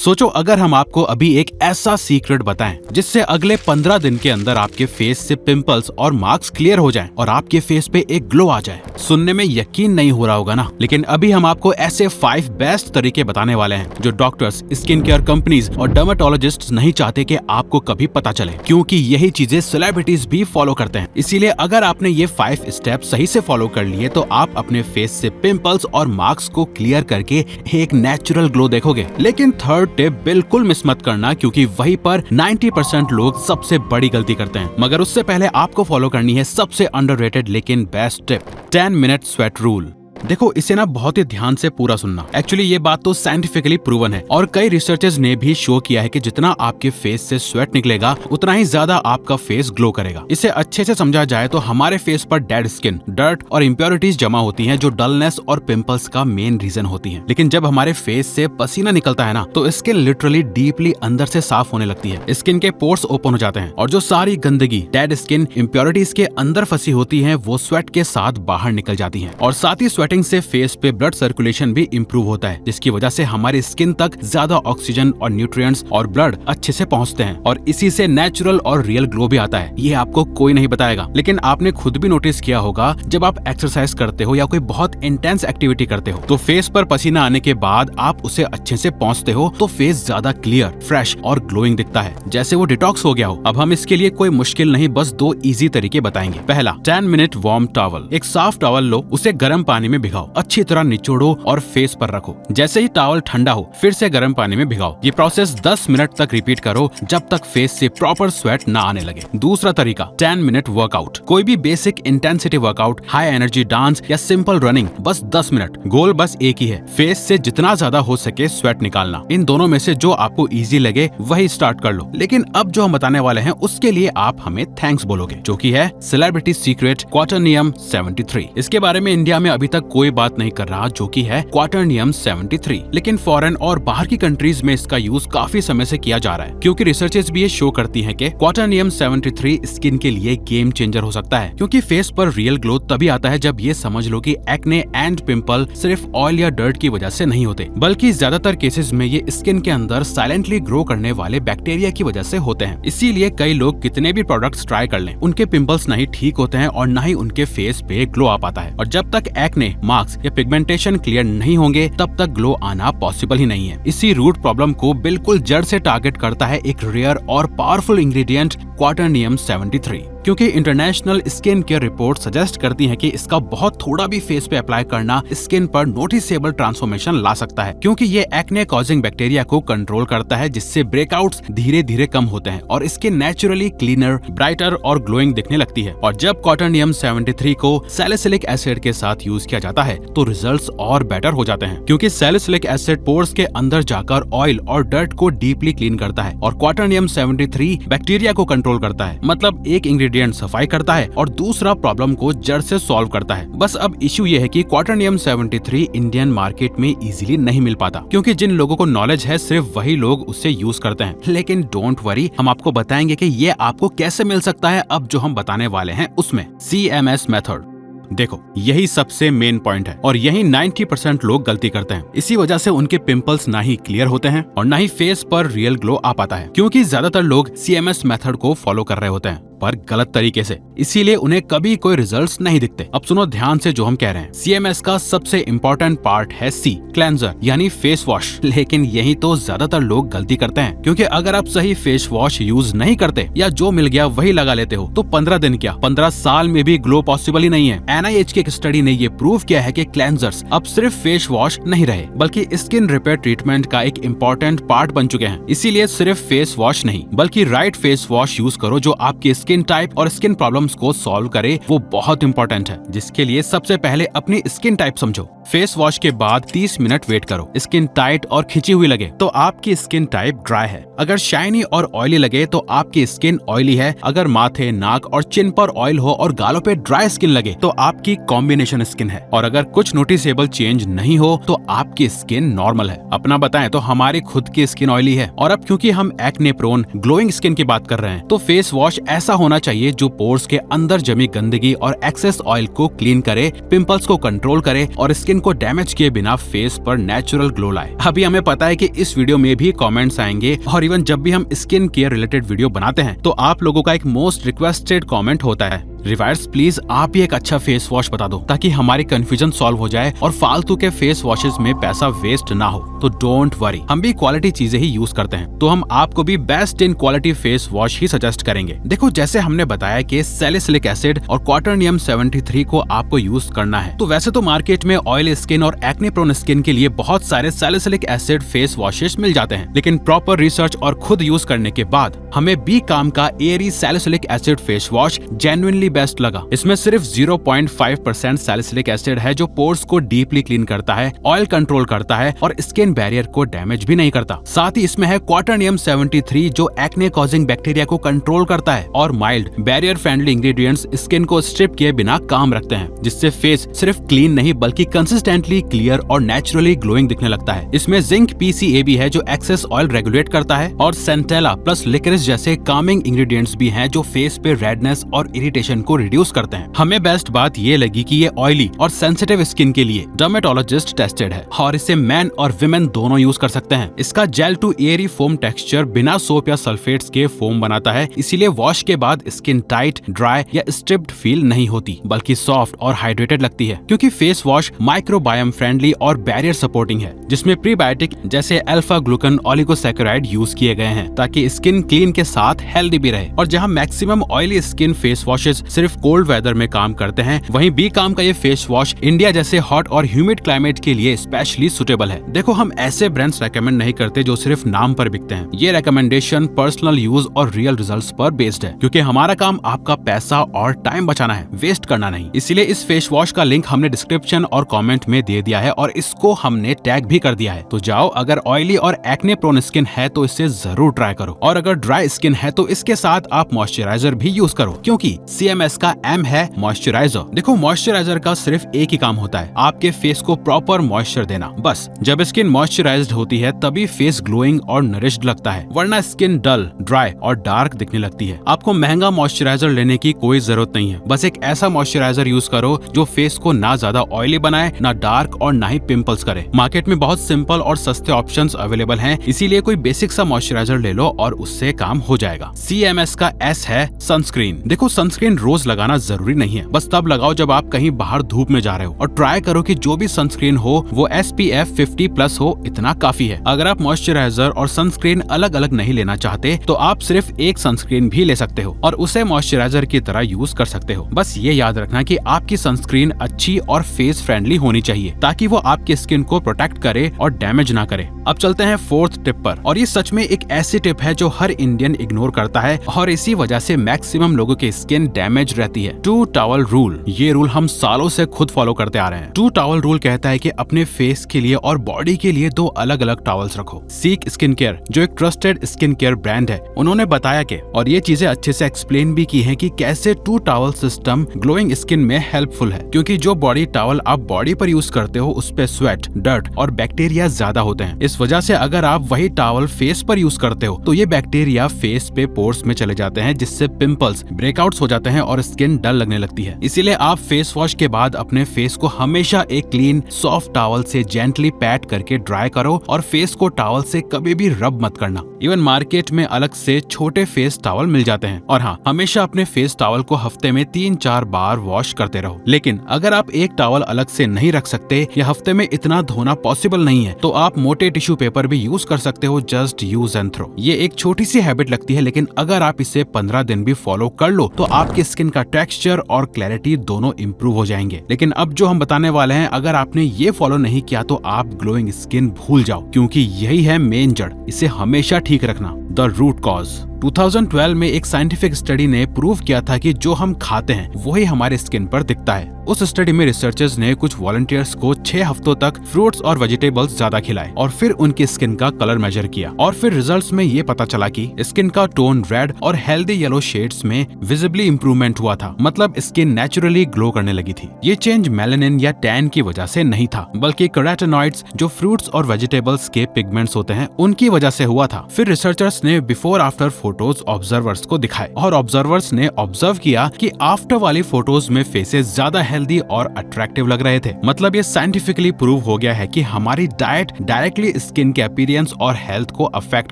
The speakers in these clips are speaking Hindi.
सोचो अगर हम आपको अभी एक ऐसा सीक्रेट बताएं जिससे अगले 15 दिन के अंदर आपके फेस से पिंपल्स और मार्क्स क्लियर हो जाएं और आपके फेस पे एक ग्लो आ जाए। सुनने में यकीन नहीं हो रहा होगा ना, लेकिन अभी हम आपको ऐसे 5 बेस्ट तरीके बताने वाले हैं जो डॉक्टर्स, स्किन केयर कंपनीज और डर्मेटोलॉजिस्ट नहीं चाहते कि आपको कभी पता चले, क्योंकि यही चीजें सेलिब्रिटीज भी फॉलो करते हैं। इसीलिए अगर आपने ये 5 स्टेप सही से फॉलो कर लिए तो आप अपने फेस से पिंपल्स और मार्क्स को क्लियर करके एक नेचुरल ग्लो देखोगे। लेकिन थर्ड टिप बिल्कुल मिस मत करना, क्योंकि वहीं पर 90% लोग सबसे बड़ी गलती करते हैं। मगर उससे पहले आपको फॉलो करनी है सबसे अंडररेटेड लेकिन best tip, 10 minute sweat rule. देखो, इसे ना बहुत ही ध्यान से पूरा सुनना। एक्चुअली ये बात तो साइंटिफिकली प्रूवन है और कई रिसर्चर्स ने भी शो किया है कि जितना आपके फेस से स्वेट निकलेगा उतना ही ज्यादा आपका फेस ग्लो करेगा। इसे अच्छे से समझा जाए तो हमारे फेस पर डेड स्किन, डर्ट और इम्प्योरिटीज जमा होती हैं जो डलनेस और पिंपल्स का मेन रीजन होती हैं। लेकिन जब हमारे फेस से पसीना निकलता है ना, तो स्किन लिटरली डीपली अंदर से साफ होने लगती है। स्किन के पोर्स ओपन हो जाते हैं और जो सारी गंदगी, डेड स्किन, इम्प्योरिटीज के अंदर फंसी होती है वो स्वेट के साथ बाहर निकल जाती है। और साथ ही स्वेटिंग से फेस पे ब्लड सर्कुलेशन भी इंप्रूव होता है, जिसकी वजह से हमारी स्किन तक ज्यादा ऑक्सीजन और न्यूट्रिएंट्स और ब्लड अच्छे से पहुंचते हैं और इसी से नेचुरल और रियल ग्लो भी आता है। ये आपको कोई नहीं बताएगा, लेकिन आपने खुद भी नोटिस किया होगा जब आप एक्सरसाइज करते हो या कोई बहुत इंटेंस एक्टिविटी करते हो तो फेस पर पसीना आने के बाद आप उसे अच्छे से पहुंचते हो तो फेस ज्यादा क्लियर, फ्रेश और ग्लोइंग दिखता है, जैसे वो डिटॉक्स हो गया हो। अब हम इसके लिए कोई मुश्किल नहीं, बस 2 इजी तरीके बताएंगे। पहला, 10 मिनट वार्म टॉवल। एक साफ टॉवल लो, उसे गर्म पानी में भिगाओ, अच्छी तरह निचोड़ो और फेस पर रखो। जैसे ही टॉवल ठंडा हो फिर से गर्म पानी में भिगाओ। ये प्रोसेस 10 मिनट तक रिपीट करो जब तक फेस से प्रॉपर स्वेट ना आने लगे। दूसरा तरीका, 10 मिनट वर्कआउट। कोई भी basic intensity workout, high energy dance या सिंपल रनिंग, बस 10 मिनट। गोल बस एक ही है, फेस से जितना ज्यादा हो सके स्वेट निकालना। इन दोनों में से जो आपको इजी लगे वही स्टार्ट कर लो। लेकिन अब जो हम बताने वाले हैं उसके लिए आप हमें थैंक्स बोलोगे, जो कि है सेलिब्रिटी सीक्रेट क्वाटरनियम 73। इसके बारे में इंडिया में अभी तक कोई बात नहीं कर रहा, जो की है क्वाटरनियम 73। लेकिन फॉरेन और बाहर की कंट्रीज में इसका यूज काफी समय से किया जा रहा है, क्योंकि रिसर्चेस भी ये शो करती हैं कि क्वाटरनियम 73 स्किन के लिए गेम चेंजर हो सकता है। क्योंकि फेस पर रियल ग्लो तभी आता है जब ये समझ लो कि एक्ने एंड पिंपल सिर्फ ऑयल या डर्ट की वजह से नहीं होते, बल्कि ज्यादातर केसेस में ये स्किन के अंदर साइलेंटली ग्रो करने वाले बैक्टीरिया की वजह से होते हैं। इसीलिए कई लोग कितने भी प्रोडक्ट्स ट्राई कर लें, उनके पिंपल्स नहीं ठीक होते हैं और न ही उनके फेस पे ग्लो आ पाता है। और जब तक एक्ने, मार्क्स या पिगमेंटेशन क्लियर नहीं होंगे तब तक ग्लो आना पॉसिबल ही नहीं है। इसी रूट प्रॉब्लम को बिल्कुल जड़ से टारगेट करता है एक रेयर और पावरफुल इंग्रेडिएंट क्वाटरनियम 73। क्योंकि international skin care report suggest करती है कि इसका बहुत थोड़ा भी फेस पे अप्लाई करना स्किन पर नोटिसेबल ट्रांसफॉर्मेशन ला सकता है, क्योंकि ये एक्ने कॉजिंग बैक्टीरिया को कंट्रोल करता है, जिससे ब्रेकआउट्स धीरे धीरे कम होते हैं और स्किन नेचुरली क्लीनर, ब्राइटर और ग्लोइंग दिखने लगती है। और जब क्वाटरनियम 73 को सैलिसिलिक एसिड के साथ यूज किया जाता है तो रिजल्ट्स और बेटर हो जाते हैं, क्योंकि सैलिसिलिक एसिड पोर्स के अंदर जाकर ऑयल और डर्ट को डीपली क्लीन करता है और क्वाटरनियम 73 बैक्टीरिया को कंट्रोल करता है। मतलब एक इंग्रेडिएंट सफाई करता है और दूसरा प्रॉब्लम को जड़ से सॉल्व करता है। बस अब इशू ये है कि क्वाटरनियम 73 इंडियन मार्केट में इजीली नहीं मिल पाता, क्योंकि जिन लोगों को नॉलेज है सिर्फ वही लोग उससे यूज करते हैं। लेकिन डोंट वरी, हम आपको बताएंगे कि ये आपको कैसे मिल सकता है अब जो हम बताने वाले हैं उसमें। CMS method. देखो, यही सबसे मेन पॉइंट है और यही 90% लोग गलती करते हैं। इसी वजह से उनके पिंपल्स ना ही क्लियर होते हैं और ना ही फेस पर रियल ग्लो आ पाता है, क्योंकि ज्यादातर लोग CMS मेथड को फॉलो कर रहे होते हैं पर गलत तरीके से, इसीलिए उन्हें कभी कोई रिजल्ट्स नहीं दिखते। अब सुनो ध्यान से जो हम कह रहे हैं। CMS का सबसे इम्पोर्टेंट पार्ट है C, क्लेंजर यानी फेस वॉश। लेकिन यही तो ज्यादातर लोग गलती करते हैं, क्योंकि अगर आप सही फेस वॉश यूज नहीं करते या जो मिल गया वही लगा लेते हो तो 15 दिन क्या 15 साल में भी ग्लो पॉसिबल ही नहीं है। NIH की एक स्टडी ने ये प्रूव किया है कि क्लेंजर्स अब सिर्फ फेस वॉश नहीं रहे, बल्कि स्किन रिपेयर ट्रीटमेंट का एक इम्पोर्टेंट पार्ट बन चुके हैं। इसीलिए सिर्फ फेस वॉश नहीं, बल्कि राइट फेस वॉश यूज करो जो आपकी स्किन टाइप और स्किन प्रॉब्लम्स को सॉल्व करे, वो बहुत इंपॉर्टेंट है। जिसके लिए सबसे पहले अपनी स्किन टाइप समझो। फेस वॉश के बाद 30 मिनट वेट करो। स्किन टाइट और खिंची हुई लगे तो आपकी स्किन टाइप ड्राई है। अगर शाइनी और ऑयली लगे तो आपकी स्किन ऑयली है। अगर माथे, नाक और चिन पर ऑयल हो और गालों पे ड्राई स्किन लगे तो आपकी कॉम्बिनेशन स्किन है। और अगर कुछ नोटिसेबल चेंज नहीं हो तो आपकी स्किन नॉर्मल है। अपना बताएं तो हमारी खुद की स्किन ऑयली है और अब क्योंकि हम एक्ने प्रोन ग्लोइंग स्किन की बात कर रहे हैं तो फेस वॉश ऐसा होना चाहिए जो पोर्स के अंदर जमी गंदगी और एक्सेस ऑयल को क्लीन करे, पिंपल्स को कंट्रोल करे और स्किन को डैमेज किए बिना फेस पर नेचुरल ग्लो लाए। अभी हमें पता है कि इस वीडियो में भी कमेंट्स आएंगे और इवन जब भी हम स्किन केयर रिलेटेड वीडियो बनाते हैं तो आप लोगों का एक मोस्ट रिक्वेस्टेड कमेंट होता है, रिवायर्स प्लीज आप ही एक अच्छा फेस वॉश बता दो ताकि हमारी कंफ्यूजन सॉल्व हो जाए और फालतू के फेस वॉशेस में पैसा वेस्ट ना हो। तो डोंट वरी, हम भी क्वालिटी चीजें ही यूज करते हैं, तो हम आपको भी best in quality face wash he suggest करेंगे। देखो जैसे हमने बताया कि सैलिसिलिक एसिड और क्वाटरनियम 73 को आपको यूज करना है, तो वैसे तो मार्केट में ऑयल स्किन और एक्ने प्रोन स्किन के लिए बहुत सारे सैलिसिलिक एसिड फेस वॉशेस मिल जाते हैं, लेकिन प्रॉपर रिसर्च और खुद यूज करने के बाद हमें बी काम का एरी salicylic acid face wash genuinely best लगा। इसमें सिर्फ 0.5% सैलिसिलिक एसिड है जो पोर्स को डीपली क्लीन करता है, ऑयल कंट्रोल करता है और स्किन बैरियर को डैमेज भी नहीं करता। साथ ही इसमें है क्वाटरनियम 73 जो एक्ने कॉजिंग बैक्टीरिया को कंट्रोल करता है और mild barrier friendly ingredients skin को स्ट्रिप किए बिना काम रखते हैं, जिससे फेस सिर्फ क्लीन नहीं बल्कि कंसिस्टेंटली क्लियर और नेचुरली ग्लोइंग दिखने लगता है। इसमें जिंक PCA भी है जो एक्सेस ऑयल रेगुलेट करता है और सेंटेला प्लस लिकरिस जैसे कामिंग इंग्रेडिएंट्स भी हैं जो फेस पे रेडनेस और इरिटेशन को रिड्यूस करते हैं। हमें बेस्ट बात ये लगी कि ये ऑयली और सेंसिटिव स्किन के लिए डर्मेटोलॉजिस्ट टेस्टेड है और इसे मैन और विमेन दोनों यूज कर सकते हैं। इसका gel to airy foam texture बिना सोप या सल्फेट्स के फोम बनाता है, इसीलिए वॉश के बाद स्किन टाइट, ड्राई या स्ट्रिप्ड फील नहीं होती बल्कि सॉफ्ट और हाइड्रेटेड लगती है। क्योंकि फेस वॉश माइक्रोबायोम फ्रेंडली और बैरियर सपोर्टिंग है, जिसमें प्रीबायोटिक जैसे अल्फा ग्लूकन ओलिगोसैकेराइड यूज किए गए हैं ताकि स्किन क्लीन के साथ हेल्दी भी रहे। और जहाँ maximum oily skin face washes सिर्फ कोल्ड वेदर में काम करते हैं, वहीं बी काम का ये फेस वॉश इंडिया जैसे हॉट और ह्यूमिड क्लाइमेट के लिए स्पेशली सुटेबल है। देखो हम ऐसे ब्रांड्स रेकमेंड नहीं करते जो सिर्फ नाम पर बिकते हैं। ये रेकमेंडेशन पर्सनल यूज और रियल रिजल्ट्स पर बेस्ड है, क्योंकि हमारा काम आपका पैसा और टाइम बचाना है, वेस्ट करना नहीं। इसलिए इस फेस वॉश का लिंक हमने डिस्क्रिप्शन और कमेंट में दे दिया है और इसको हमने टैग भी कर दिया है। तो जाओ, अगर ऑयली और एक्ने प्रोन स्किन है तो इसे जरूर ट्राई करो, और अगर ड्राई स्किन है तो इसके साथ आप मॉइस्चराइजर भी यूज करो, क्योंकि CMS का M है मॉइस्चराइजर। देखो मॉइस्चराइजर का सिर्फ एक ही काम होता है, आपके फेस को प्रॉपर मॉइस्चर देना। बस जब स्किन मॉइस्चराइज्ड होती है तभी फेस ग्लोइंग और नरिश्ड लगता है, वरना स्किन डल, ड्राई और डार्क दिखने लगती है। आपको महंगा मॉइस्चराइजर लेने की कोई जरूरत नहीं है, बस एक ऐसा मॉइस्चराइजर यूज करो जो फेस को ना ज्यादा ऑयली बनाए, ना डार्क और ना ही पिंपल्स करे। मार्केट में बहुत सिंपल और सस्ते ऑप्शंस अवेलेबल हैं, इसीलिए कोई बेसिक सा मॉइस्चराइजर ले लो और उससे काम हो जाएगा। CMS का S है सनस्क्रीन। देखो सनस्क्रीन रोज लगाना जरूरी नहीं है, बस तब लगाओ जब आप कहीं बाहर धूप में जा रहे हो, और ट्राई करो कि जो भी सनस्क्रीन हो वो SPF 50+ हो, इतना काफी है। अगर आप मॉइस्चराइजर और सनस्क्रीन अलग अलग नहीं लेना चाहते तो आप सिर्फ एक सनस्क्रीन भी ले सकते हो और उसे मॉइस्चराइजर की तरह यूज कर सकते हो। बस ये याद रखना कि आपकी सनस्क्रीन अच्छी और फेस फ्रेंडली होनी चाहिए ताकि वो आपकी स्किन को प्रोटेक्ट करे और डैमेज ना करे। अब चलते हैं फोर्थ टिप पर, और ये सच में एक ऐसी टिप है जो हर इंडियन इग्नोर करता है और इसी वजह से मैक्सिमम लोगों की स्किन डैमेज रहती है। 2 टॉवल रूल। ये रूल हम सालों से खुद फॉलो करते आ रहे हैं। 2 टॉवल रूल कहता है कि अपने फेस के लिए और बॉडी के लिए 2 अलग अलग टॉवल्स रखो। सीक स्किन केयर जो एक ट्रस्टेड स्किन केयर ब्रांड है, उन्होंने बताया कि, और ये चीजें अच्छे से एक्सप्लेन भी की हैं कि कैसे 2 टॉवल सिस्टम ग्लोइंग स्किन में हेल्पफुल है, क्योंकि जो बॉडी टॉवल आप बॉडी पर यूज करते हो उस पे स्वेट, डर्ट और बैक्टीरिया ज्यादा होते हैं। इस वजह से अगर आप वही टॉवल फेस पर यूज करते हो तो ये बैक्टीरिया फेस पे पोर्स में चले जाते हैं, जिससे पिंपल्स, ब्रेकआउट्स हो जाते हैं और स्किन डल लगने लगती है। इसीलिए आप फेस वॉश के बाद अपने फेस को हमेशा एक क्लीन सॉफ्ट टॉवल से जेंटली पैट करके ड्राई करो और फेस को टॉवल से कभी भी रब मत करना। इवन मार्केट में अलग से छोटे फेस टॉवल मिल जाते हैं। और हाँ, हमेशा अपने फेस टॉवल को हफ्ते में 3-4 बार वॉश करते रहो। लेकिन अगर आप एक टॉवल अलग से नहीं रख सकते या हफ्ते में इतना धोना पॉसिबल नहीं है तो आप मोटे टिश्यू पेपर भी यूज कर सकते हो। Just use and throw. ये एक छोटी सी हैबिट लगती है, लेकिन अगर आप इसे 15 दिन भी फॉलो कर लो तो आपकी स्किन का टेक्सचर और क्लैरिटी दोनों इंप्रूव हो जाएंगे। लेकिन अब जो हम बताने वाले हैं, अगर आपने ये फॉलो नहीं किया तो आप ग्लोइंग स्किन भूल जाओ, क्योंकि यही है मेन जड़। इसे हमेशा ठीक रखना, द रूट कॉज। 2012 में एक साइंटिफिक स्टडी ने प्रूव किया था कि जो हम खाते हैं वही हमारे स्किन पर दिखता है। उस स्टडी में रिसर्चर्स ने कुछ वॉलंटियर्स को 6 हफ्तों तक फ्रूट्स और वेजिटेबल्स ज्यादा खिलाए और फिर उनकी स्किन का कलर मेजर किया, और फिर रिजल्ट्स में ये पता चला कि स्किन का टोन रेड और हेल्दी येलो शेड्स में विजिबली इंप्रूवमेंट हुआ था। मतलब स्किन नेचुरली ग्लो करने लगी थी। ये चेंज मेलानिन या टैन की वजह से नहीं था, बल्कि कैरोटीनॉइड्स जो फ्रूट्स और वेजिटेबल्स के पिगमेंट्स होते हैं उनकी वजह से हुआ था। फिर रिसर्चर्स ने बिफोर आफ्टर फोटोज ऑब्जर्वर्स को दिखाए और ऑब्जर्वर्स ने ऑब्जर्व किया कि आफ्टर वाली फोटोज में फेसेस ज्यादा हेल्दी और अट्रैक्टिव लग रहे थे। मतलब ये साइंटिफिकली प्रूव हो गया है कि हमारी डाइट डायरेक्टली स्किन के अपीयरेंस और हेल्थ को अफेक्ट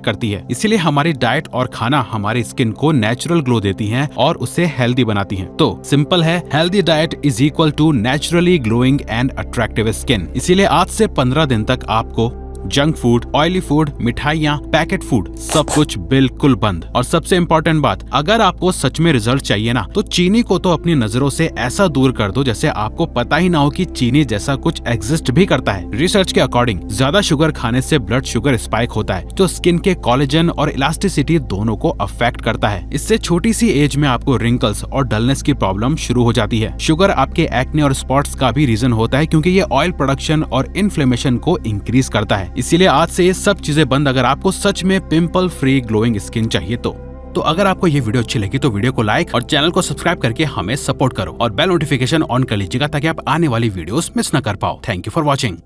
करती है। इसीलिए हमारी डाइट और खाना हमारी स्किन को नेचुरल ग्लो देती हैं और उसे हेल्दी बनाती हैं। तो सिंपल है, healthy diet is equal to naturally glowing and attractive skin. इसीलिए आज से 15 दिन तक आपको जंक फूड, ऑयली फूड, मिठाइयाँ, पैकेट फूड सब कुछ बिल्कुल बंद। और सबसे इम्पोर्टेंट बात, अगर आपको सच में रिजल्ट चाहिए ना, तो चीनी को तो अपनी नजरों से ऐसा दूर कर दो जैसे आपको पता ही ना हो कि चीनी जैसा कुछ एग्जिस्ट भी करता है। रिसर्च के अकॉर्डिंग ज्यादा शुगर खाने से ब्लड शुगर स्पाइक होता है, जो स्किन के कोलेजन और इलास्टिसिटी दोनों को अफेक्ट करता है। इससे छोटी सी एज में आपको रिंकल्स और डलनेस की प्रॉब्लम शुरू हो जाती है। शुगर आपके एक्ने और स्पॉट्स का भी रीजन होता है, क्योंकि ये ऑयल प्रोडक्शन और इन्फ्लेमेशन को इंक्रीज करता है। इसीलिए आज से ये सब चीजें बंद, अगर आपको सच में पिंपल फ्री ग्लोइंग स्किन चाहिए तो अगर आपको ये वीडियो अच्छी लगी तो वीडियो को लाइक और चैनल को सब्सक्राइब करके हमें सपोर्ट करो और बेल नोटिफिकेशन ऑन कर लीजिएगा ताकि आप आने वाली वीडियोस मिस ना कर पाओ। Thank you for watching.